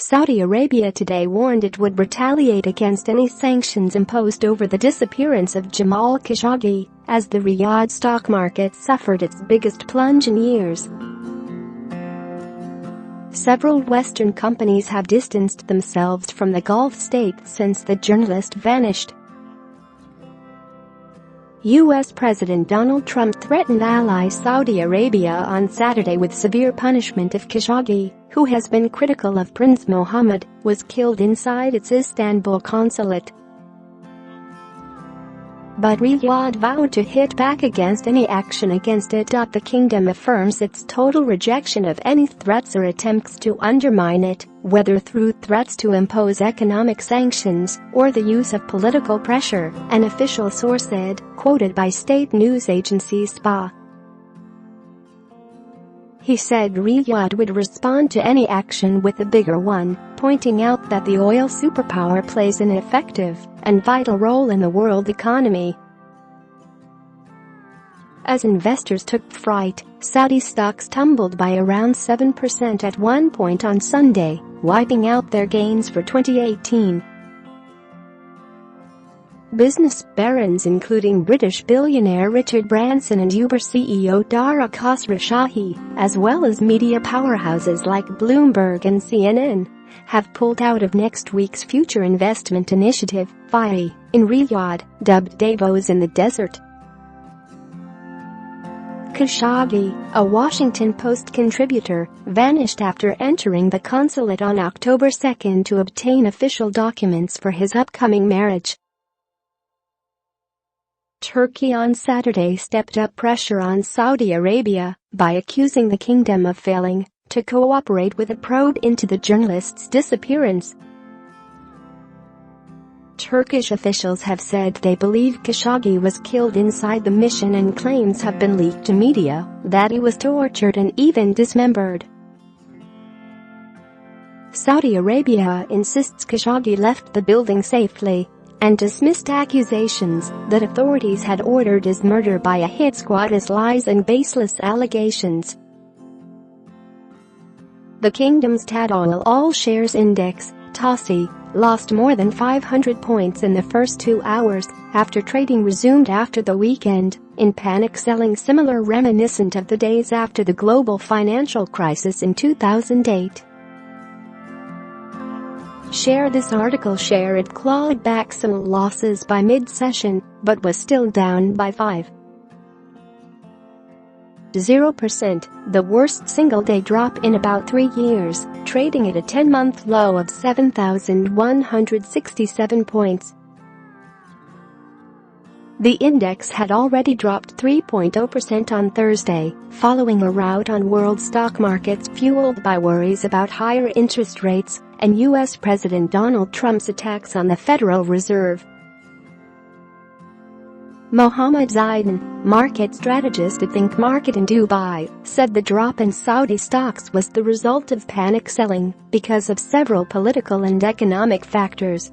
Saudi Arabia today warned it would retaliate against any sanctions imposed over the disappearance of Jamal Khashoggi, as the Riyadh stock market suffered its biggest plunge in years. Several Western companies have distanced themselves from the Gulf states since the journalist vanished. U.S. President Donald Trump threatened ally Saudi Arabia on Saturday with severe punishment if Khashoggi, who has been critical of Prince Mohammed, was killed inside its Istanbul consulate. But Riyadh vowed to hit back against any action against it. The kingdom affirms its total rejection of any threats or attempts to undermine it, whether through threats to impose economic sanctions or the use of political pressure, an official source said, quoted by state news agency SPA. He said Riyadh would respond to any action with a bigger one, pointing out that the oil superpower plays an effective and vital role in the world economy. As investors took fright, Saudi stocks tumbled by around 7% at one point on Sunday, wiping out their gains for 2018. Business barons including British billionaire Richard Branson and Uber CEO Dara Khosrowshahi, as well as media powerhouses like Bloomberg and CNN, have pulled out of next week's future investment initiative, FIRE, in Riyadh, dubbed Davos in the desert. Khashoggi, a Washington Post contributor, vanished after entering the consulate on October 2 to obtain official documents for his upcoming marriage. Turkey on Saturday stepped up pressure on Saudi Arabia by accusing the kingdom of failing to cooperate with a probe into the journalist's disappearance. Turkish officials have said they believe Khashoggi was killed inside the mission, and claims have been leaked to media that he was tortured and even dismembered. Saudi Arabia insists Khashoggi left the building safely and dismissed accusations that authorities had ordered his murder by a hit squad as lies and baseless allegations. The kingdom's Tadawul All-Shares Index, TOSI, lost more than 500 points in the first 2 hours after trading resumed after the weekend, in panic selling similar reminiscent of the days after the global financial crisis in 2008. Share this article. Share it. Clawed back some losses by mid-session, but was still down by 5.0%, the worst single-day drop in about 3 years, trading at a 10-month low of 7,167 points. The index had already dropped 3.0% on Thursday, following a rout on world stock markets fueled by worries about higher interest rates and U.S. President Donald Trump's attacks on the Federal Reserve. Mohammed Zaidan, market strategist at Think Market in Dubai, said the drop in Saudi stocks was the result of panic selling because of several political and economic factors.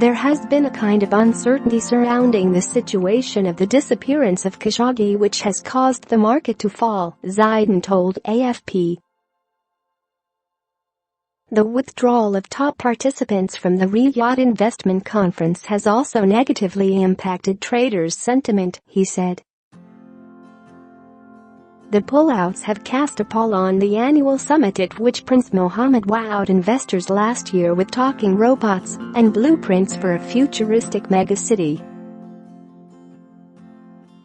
There has been a kind of uncertainty surrounding the situation of the disappearance of Khashoggi, which has caused the market to fall, Zaidan told AFP. The withdrawal of top participants from the Riyadh Investment Conference has also negatively impacted traders' sentiment, he said. The pullouts have cast a pall on the annual summit at which Prince Mohammed wowed investors last year with talking robots and blueprints for a futuristic megacity.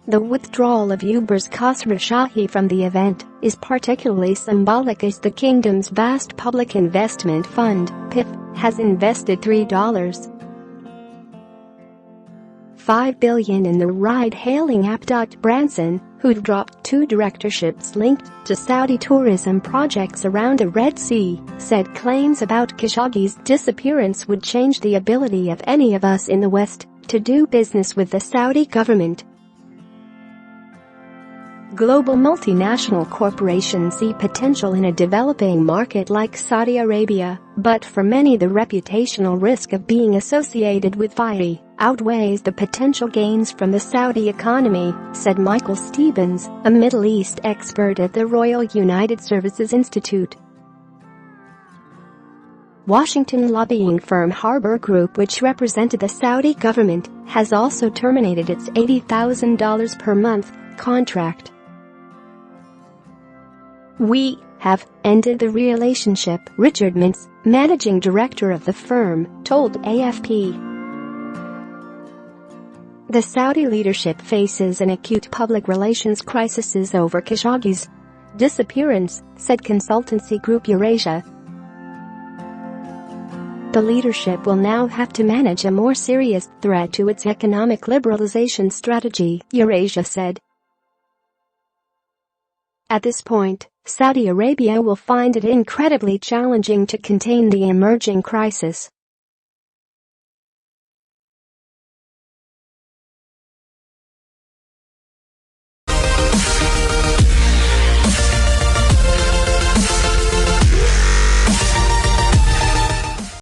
The withdrawal of Uber's Khosrowshahi from the event is particularly symbolic as the kingdom's vast public investment fund, PIF, has invested $3.5 billion in the ride-hailing app. Branson, who dropped 2 directorships linked to Saudi tourism projects around the Red Sea, said claims about Khashoggi's disappearance would change the ability of any of us in the West to do business with the Saudi government. Global multinational corporations see potential in a developing market like Saudi Arabia, but for many the reputational risk of being associated with FIRE outweighs the potential gains from the Saudi economy, said Michael Stevens, a Middle East expert at the Royal United Services Institute. Washington lobbying firm Harbor Group, which represented the Saudi government, has also terminated its $80,000 per month contract. "We have ended the relationship," Richard Mintz, managing director of the firm, told AFP. The Saudi leadership faces an acute public relations crisis over Khashoggi's disappearance, said consultancy group Eurasia. The leadership will now have to manage a more serious threat to its economic liberalization strategy, Eurasia said. At this point, Saudi Arabia will find it incredibly challenging to contain the emerging crisis.